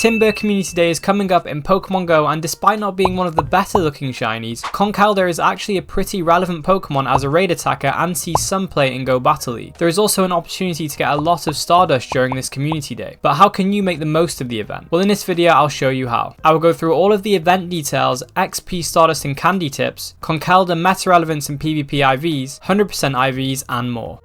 Timburr Community Day is coming up in Pokemon Go, and despite not being one of the better looking shinies, Conkeldurr is actually a pretty relevant Pokemon as a raid attacker and sees some play in Go Battle League. There is also an opportunity to get a lot of Stardust during this Community Day, but how can you make the most of the event? Well, in this video I'll show you how. I will go through all of the event details, XP, Stardust and Candy tips, Conkeldurr meta relevance and PvP IVs, 100% IVs and more.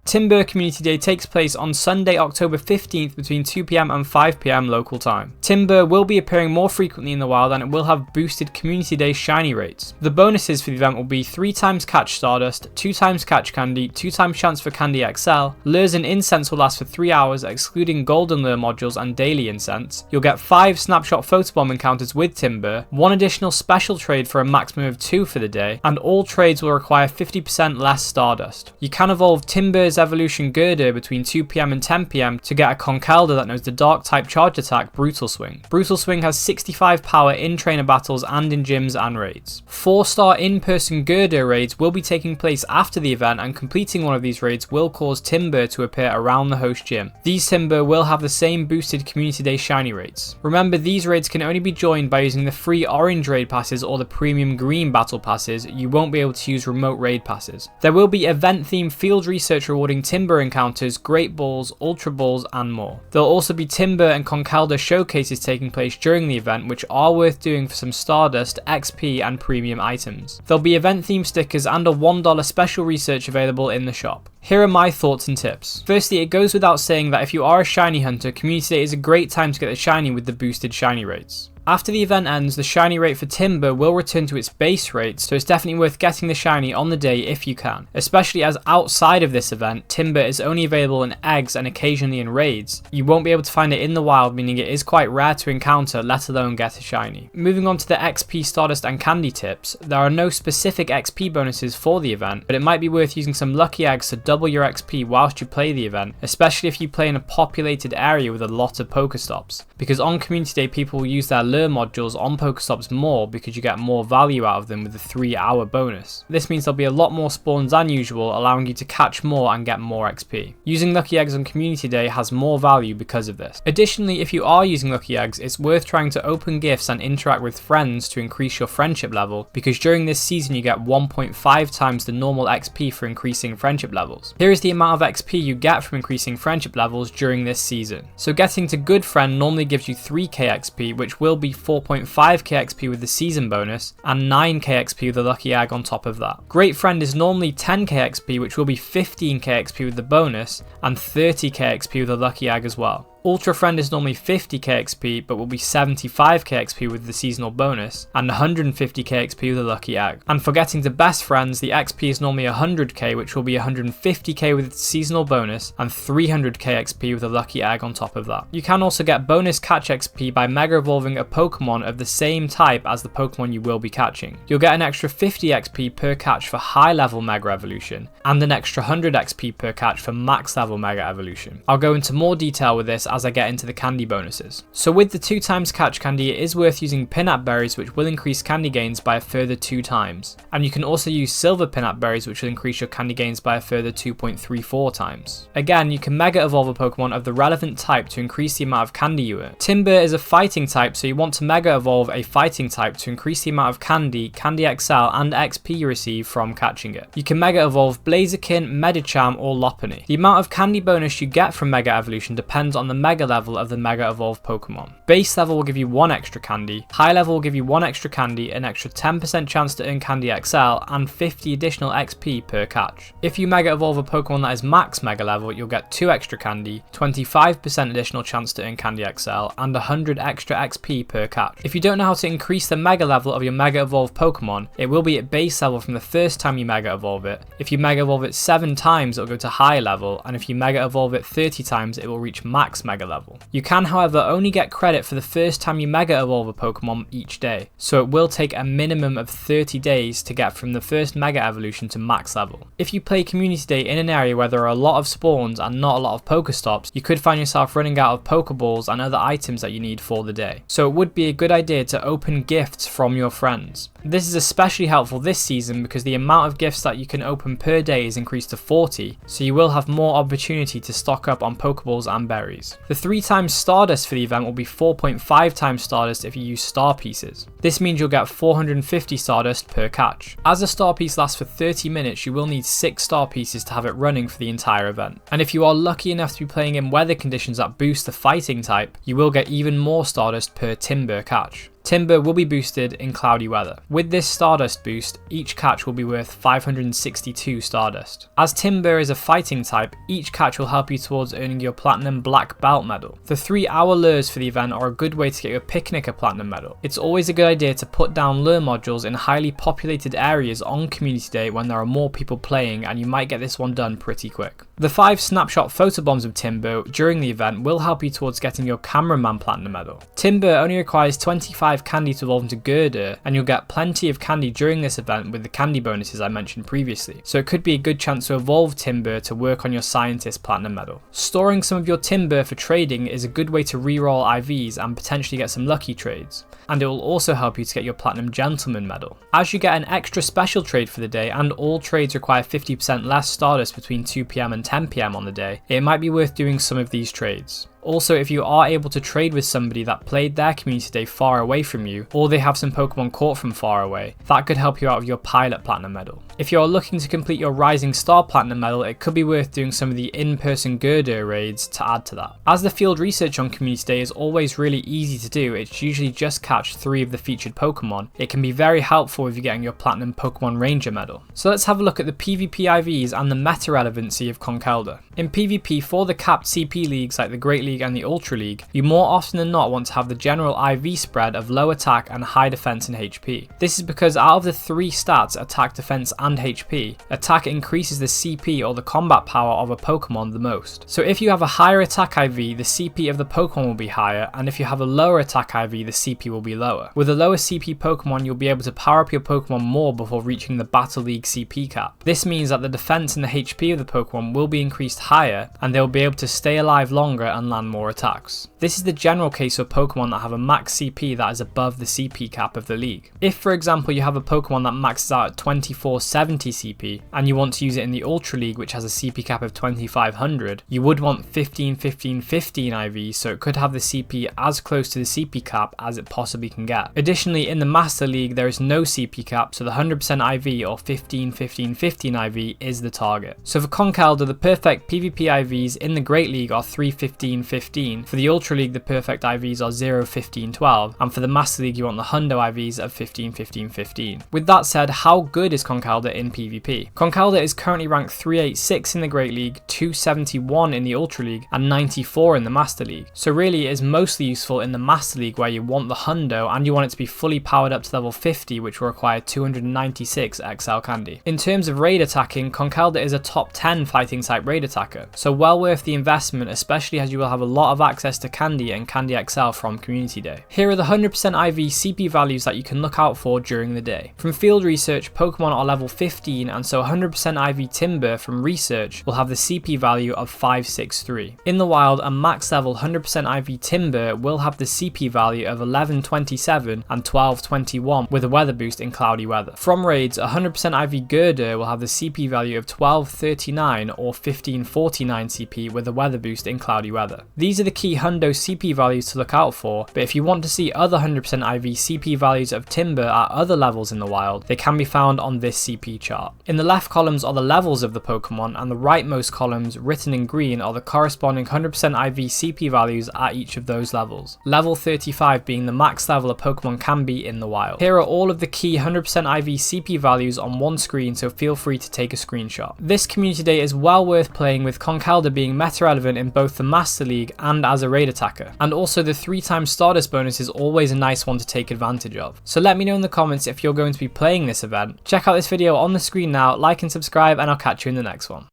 Timburr Community Day takes place on Sunday, October 15th between 2 PM and 5 PM local time. Timburr will be appearing more frequently in the wild, and it will have boosted Community Day shiny rates. The bonuses for the event will be 3 times catch Stardust, 2 times catch Candy, 2 times chance for Candy XL, lures and incense will last for 3 hours excluding golden lure modules and daily incense. You'll get 5 snapshot photobomb encounters with Timburr, 1 additional special trade for a maximum of 2 for the day, and all trades will require 50% less Stardust. You can evolve Timburr's Evolution Gurdurr between 2 PM and 10 PM to get a Conkeldurr that knows the dark type charge attack Brutal Swing. Brutal Swing has 65 power in trainer battles and in gyms and raids. 4-star in-person Gurdurr raids will be taking place after the event, and completing one of these raids will cause Timburr to appear around the host gym. These Timburr will have the same boosted Community Day shiny rates. Remember, these raids can only be joined by using the free orange raid passes or the premium green battle passes. You won't be able to use remote raid passes. There will be event themed field research rewarding Timburr encounters, Great Balls, Ultra Balls and more. There will also be Timburr and Conkeldurr showcases taking place during the event, which are worth doing for some Stardust, XP and premium items. There'll be event themed stickers and a $1 special research available in the shop. Here are my thoughts and tips. Firstly, it goes without saying that if you are a shiny hunter, Community Day is a great time to get the shiny with the boosted shiny rates. After the event ends, the shiny rate for Timburr will return to its base rate, so it's definitely worth getting the shiny on the day if you can. Especially as outside of this event, Timburr is only available in eggs and occasionally in raids. You won't be able to find it in the wild, meaning it is quite rare to encounter, let alone get a shiny. Moving on to the XP, Stardust and Candy tips, there are no specific XP bonuses for the event, but it might be worth using some lucky eggs to double your XP whilst you play the event, especially if you play in a populated area with a lot of Pokestops. Because on Community Day, people will use their lure modules on Pokestops more because you get more value out of them with the 3-hour bonus. This means there'll be a lot more spawns than usual, allowing you to catch more and get more XP. Using lucky eggs on Community Day has more value because of this. Additionally, if you are using lucky eggs, it's worth trying to open gifts and interact with friends to increase your friendship level, because during this season you get 1.5 times the normal XP for increasing friendship levels. Here is the amount of XP you get from increasing friendship levels during this season. So getting to Good Friend normally gives you 3k XP, which will be 4.5k XP with the season bonus and 9k XP with the lucky egg on top of that. Great Friend is normally 10k XP, which will be 15k XP with the bonus and 30k XP with the lucky egg as well. Ultra Friend is normally 50k XP, but will be 75k XP with the seasonal bonus and 150k XP with a lucky egg. And for getting to Best Friends, the XP is normally 100k, which will be 150k with the seasonal bonus and 300k XP with a lucky egg on top of that. You can also get bonus catch XP by mega evolving a Pokemon of the same type as the Pokemon you will be catching. You'll get an extra 50 XP per catch for high level mega evolution and an extra 100 XP per catch for max level mega evolution. I'll go into more detail with this as I get into the candy bonuses. So with the 2 times catch candy, it is worth using Pinap berries, which will increase candy gains by a further 2 times. And you can also use silver Pinap berries, which will increase your candy gains by a further 2.34 times. Again, you can mega evolve a Pokemon of the relevant type to increase the amount of candy you earn. Timburr is a fighting type, so you want to mega evolve a fighting type to increase the amount of candy, Candy XL and XP you receive from catching it. You can mega evolve Blaziken, Medicham or Lopunny. The amount of candy bonus you get from mega evolution depends on the mega level of the mega evolved Pokemon. Base level will give you 1 extra candy, high level will give you 1 extra candy, an extra 10% chance to earn Candy XL and 50 additional XP per catch. If you mega evolve a Pokemon that is max mega level, you'll get 2 extra candy, 25% additional chance to earn Candy XL and 100 extra XP per catch. If you don't know how to increase the mega level of your mega evolved Pokemon, it will be at base level from the first time you mega evolve it. If you mega evolve it 7 times, it will go to high level, and if you mega evolve it 30 times, it will reach max mega level. You can, however, only get credit for the first time you mega evolve a Pokemon each day, so it will take a minimum of 30 days to get from the first mega evolution to max level. If you play Community Day in an area where there are a lot of spawns and not a lot of Pokestops, you could find yourself running out of Pokeballs and other items that you need for the day. So it would be a good idea to open gifts from your friends. This is especially helpful this season because the amount of gifts that you can open per day is increased to 40, so you will have more opportunity to stock up on Pokeballs and berries. boost. The 3 times stardust for the event will be 4.5 times stardust if you use star pieces. This means you'll get 450 stardust per catch. As a star piece lasts for 30 minutes, you will need 6 star pieces to have it running for the entire event. And if you are lucky enough to be playing in weather conditions that boost the fighting type, you will get even more stardust per Timburr catch. Timburr will be boosted in cloudy weather. With this stardust boost, each catch will be worth 562 stardust. As Timburr is a fighting type, each catch will help you towards earning your platinum black belt medal. The 3-hour lures for the event are a good way to get your picnic a platinum medal. It's always a good idea to put down lure modules in highly populated areas on community day when there are more people playing, and you might get this one done pretty quick. The 5 snapshot photobombs of Timburr during the event will help you towards getting your cameraman platinum medal. Timburr only requires 25 candy to evolve into Gurdurr, and you'll get plenty of candy during this event with the candy bonuses I mentioned previously, so it could be a good chance to evolve Timburr to work on your scientist platinum medal. Storing some of your Timburr for trading is a good way to reroll IVs and potentially get some lucky trades, and it will also help you to get your platinum gentleman medal. As you get an extra special trade for the day, and all trades require 50% less stardust between 2 PM and 10 PM on the day, it might be worth doing some of these trades. Also, if you are able to trade with somebody that played their community day far away from you, or they have some Pokemon caught from far away, that could help you out of your pilot platinum medal. If you are looking to complete your rising star platinum medal, it could be worth doing some of the in-person Gurdurr raids to add to that. As the field research on community day is always really easy to do, it's usually just catch 3 of the featured Pokemon. It can be very helpful if you're getting your platinum Pokemon Ranger medal. So let's have a look at the PvP IVs and the meta relevancy of Conkeldurr. In PvP, for the capped CP leagues like the Great League and the Ultra League, you more often than not want to have the general IV spread of low attack and high defense and HP. This is because out of the 3 stats, attack, defense and HP, attack increases the CP or the combat power of a Pokemon the most. So if you have a higher attack IV, the CP of the Pokemon will be higher, and if you have a lower attack IV, the CP will be lower. With a lower CP Pokemon, you'll be able to power up your Pokemon more before reaching the Battle League CP cap. This means that the defense and the HP of the Pokemon will be increased higher, and they'll be able to stay alive longer and land more attacks. This is the general case of Pokemon that have a max CP that is above the CP cap of the league. If, for example, you have a Pokemon that maxes out at 2470 CP, and you want to use it in the Ultra League, which has a CP cap of 2500, you would want 15-15-15 IV, so it could have the CP as close to the CP cap as it possibly can get. Additionally, in the Master League, there is no CP cap, so the 100% IV or 15-15-15 IV is the target. So for Conkeldurr, the perfect PvP IVs in the Great League are 3-15-15, for the Ultra League the perfect IVs are 0-15-12, and for the Master League you want the Hundo IVs of 15-15-15. With that said, how good is Conkeldurr in PvP? Conkeldurr is currently ranked 386 in the Great League, 271 in the Ultra League, and 94 in the Master League. So really it is mostly useful in the Master League where you want the Hundo and you want it to be fully powered up to level 50, which will require 296 XL candy. In terms of raid attacking, Conkeldurr is a top 10 fighting type raid attacker, so well worth the investment, especially as you will have a lot of access to candy and candy XL from community day. Here are the 100% IV CP values that you can look out for during the day. From field research, Pokemon are level 15, and so 100% IV Timburr from research will have the CP value of 563. In the wild, a max level 100% IV Timburr will have the CP value of 1127 and 1221 with a weather boost in cloudy weather. From raids, 100% IV Gurdurr will have the CP value of 1239 or 1549 CP with a weather boost in cloudy weather. These are the key Hundo CP values to look out for, but if you want to see other 100% IV CP values of Timburr at other levels in the wild, they can be found on this CP chart. In the left columns are the levels of the Pokemon, and the rightmost columns, written in green, are the corresponding 100% IV CP values at each of those levels. Level 35 being the max level a Pokemon can be in the wild. Here are all of the key 100% IV CP values on one screen, so feel free to take a screenshot. This community day is well worth playing, with Conkeldurr being meta relevant in both the Master League and as a raid attacker, and also the 3 times Stardust bonus is always a nice one to take advantage of. So let me know in the comments if you're going to be playing this event. Check out this video on the screen now, like and subscribe, and I'll catch you in the next one.